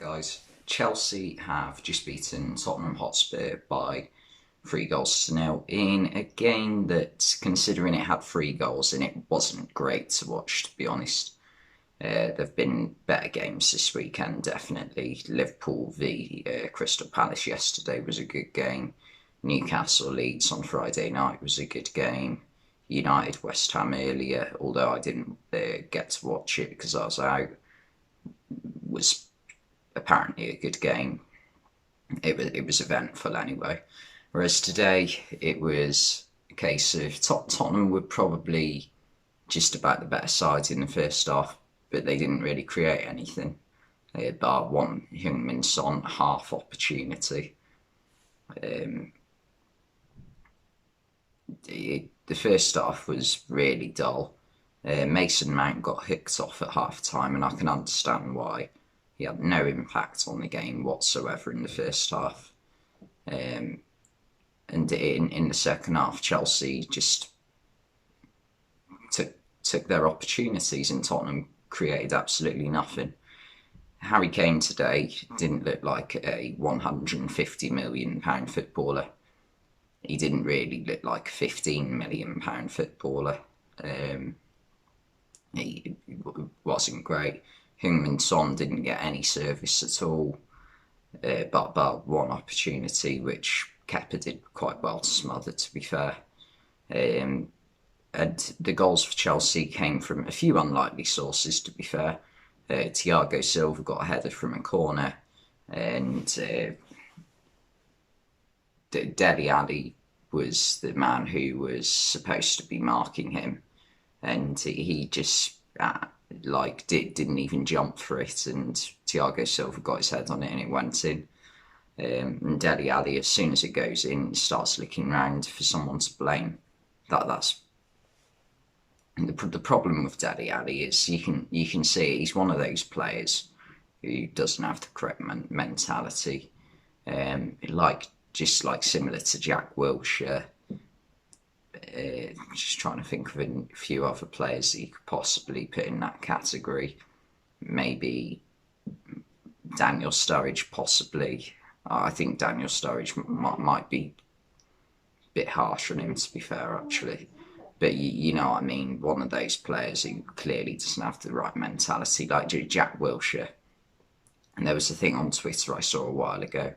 Right, guys. Chelsea have just beaten Tottenham Hotspur by 3 goals to 0 in a game that, considering it had 3 goals in it, wasn't great to watch, to be honest. There've been better games this weekend, definitely. Liverpool v Crystal Palace yesterday was a good game. Newcastle Leeds on Friday night was a good game. United West Ham earlier, although I didn't get to watch it because I was out, was apparently a good game. It was eventful anyway. Whereas today it was a case of Tottenham were probably just about the better side in the first half, but they didn't really create anything. They had bar one Heung-min Son half opportunity. The first half was really dull. Mason Mount got hooked off at half time, and I can understand why. He had no impact on the game whatsoever in the first half. And in the second half, Chelsea just took their opportunities, and Tottenham created absolutely nothing. Harry Kane today didn't look like a £150 million footballer. He didn't really look like a £15 million footballer. He wasn't great. Heung-min Son didn't get any service at all, but one opportunity, which Kepa did quite well to smother, to be fair. And the goals for Chelsea came from a few unlikely sources, to be fair. Thiago Silva got a header from a corner, and Dele Alli was the man who was supposed to be marking him, and he just didn't even jump for it, and Thiago Silva got his head on it and it went in. And Dele Alli, as soon as it goes in, starts looking round for someone to blame. That's the problem with Dele Alli is you can see he's one of those players who doesn't have the correct mentality. Just like similar to Jack Wilshere. Just trying to think of a few other players that you could possibly put in that category. Maybe Daniel Sturridge, possibly. I think Daniel Sturridge might be a bit harsh on him, to be fair, actually. But you know what I mean, one of those players who clearly doesn't have the right mentality, like Jack Wilshere. And there was a thing on Twitter I saw a while ago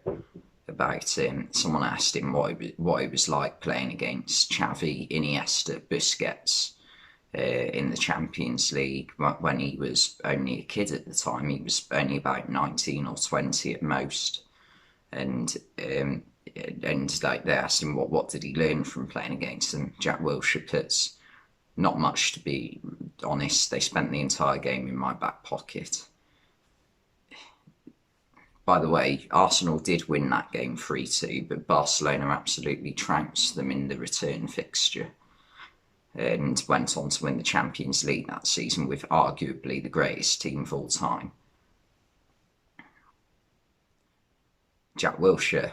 about him. Someone asked him what it was like playing against Xavi, Iniesta, Busquets in the Champions League when he was only a kid at the time. He was only about 19 or 20 at most, and like they asked him what did he learn from playing against them. Jack Wilshere puts, not much, to be honest. They spent the entire game in my back pocket. By the way, Arsenal did win that game 3-2, but Barcelona absolutely trounced them in the return fixture and went on to win the Champions League that season with arguably the greatest team of all time. Jack Wilshere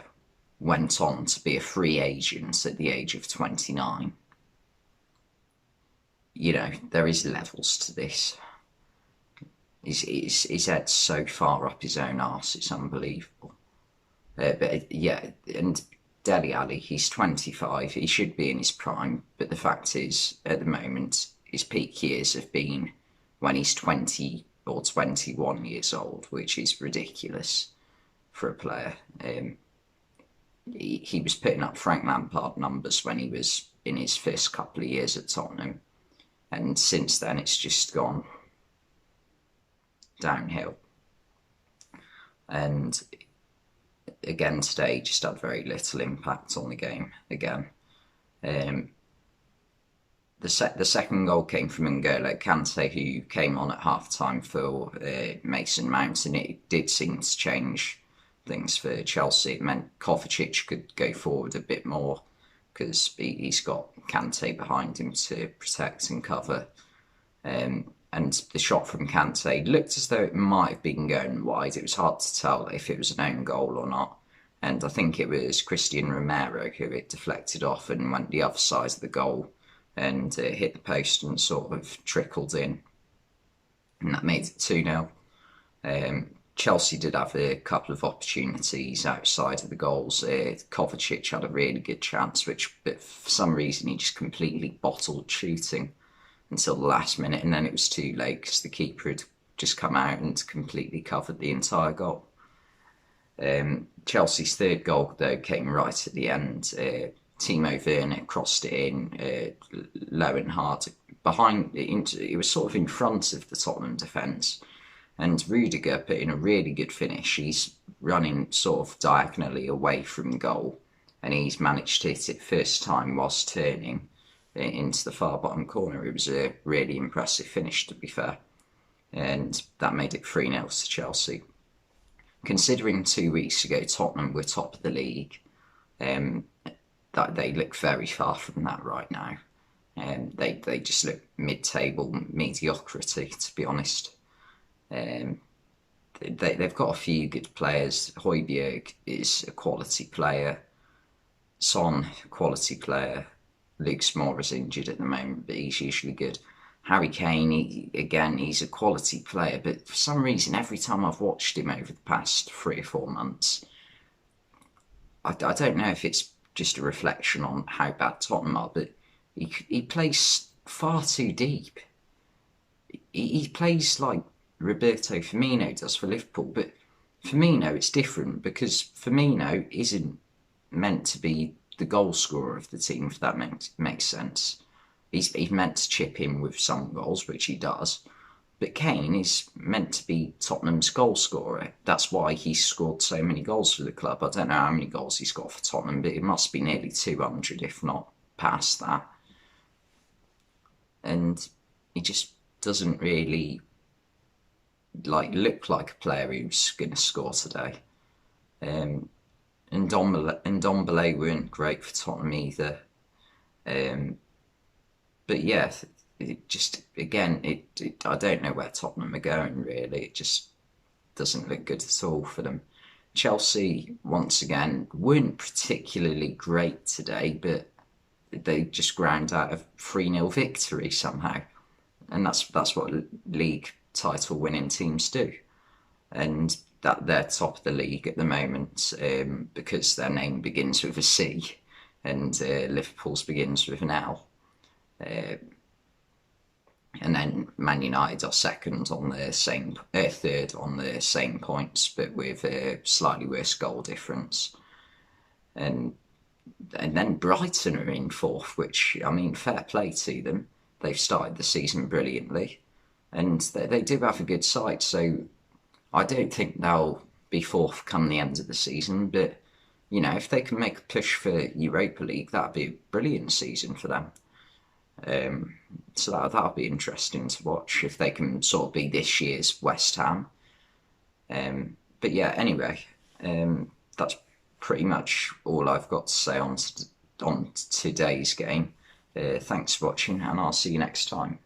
went on to be a free agent at the age of 29. You know, there is levels to this. His head's so far up his own arse, it's unbelievable. But yeah, and Dele Alli, he's 25, he should be in his prime, but the fact is, at the moment, his peak years have been when he's 20 or 21 years old, which is ridiculous for a player. He was putting up Frank Lampard numbers when he was in his first couple of years at Tottenham, and since then it's just gone downhill. And again today, just had very little impact on the game again. The second goal came from N'Golo Kante, who came on at half time for Mason Mount, and it did seem to change things for Chelsea. It meant Kovacic could go forward a bit more because he's got Kante behind him to protect and cover. And the shot from Kante looked as though it might have been going wide. It was hard to tell if it was an own goal or not. And I think it was Christian Romero who it deflected off and went the other side of the goal and hit the post and sort of trickled in. And that made it 2-0. Chelsea did have a couple of opportunities outside of the goals. Kovacic had a really good chance, but for some reason, he just completely bottled shooting until the last minute, and then it was too late because the keeper had just come out and completely covered the entire goal. Chelsea's third goal, though, came right at the end. Timo Werner crossed it in low and hard behind. It was sort of in front of the Tottenham defence, and Rudiger put in a really good finish. He's running sort of diagonally away from goal, and he's managed to hit it first time whilst turning into the far bottom corner. It was a really impressive finish, to be fair, and that made it 3-0 to Chelsea. Considering 2 weeks ago Tottenham were top of the league, that they look very far from that right now. They just look mid-table mediocrity, to be honest. They've got a few good players. Højbjerg is a quality player. Son, quality player. Luke Moore is injured at the moment, but he's usually good. Harry Kane, he's a quality player, but for some reason, every time I've watched him over the past 3 or 4 months, I don't know if it's just a reflection on how bad Tottenham are, but he plays far too deep. He plays like Roberto Firmino does for Liverpool, but Firmino, it's different because Firmino isn't meant to be the goal scorer of the team, if that makes sense. He's meant to chip in with some goals, which he does, but Kane is meant to be Tottenham's goal scorer. That's why he's scored so many goals for the club. I don't know how many goals he's got for Tottenham, but it must be nearly 200, if not past that. And he just doesn't really look like a player who's going to score today. And Ndombele weren't great for Tottenham either. But yeah, it just, again, I don't know where Tottenham are going, really. It just doesn't look good at all for them. Chelsea, once again, weren't particularly great today, but they just ground out a 3-0 victory somehow. And that's what league title winning teams do. And that they're top of the league at the moment because their name begins with a C and Liverpool's begins with an L. And then Man United are second on the same, third on the same points, but with a slightly worse goal difference. And then Brighton are in fourth, which, I mean, fair play to them. They've started the season brilliantly, and they do have a good side. So I don't think they'll be fourth come the end of the season, but you know, if they can make a push for Europa League, that'd be a brilliant season for them. So that'll be interesting to watch if they can sort of be this year's West Ham. But yeah, anyway, that's pretty much all I've got to say on today's game. Thanks for watching, and I'll see you next time.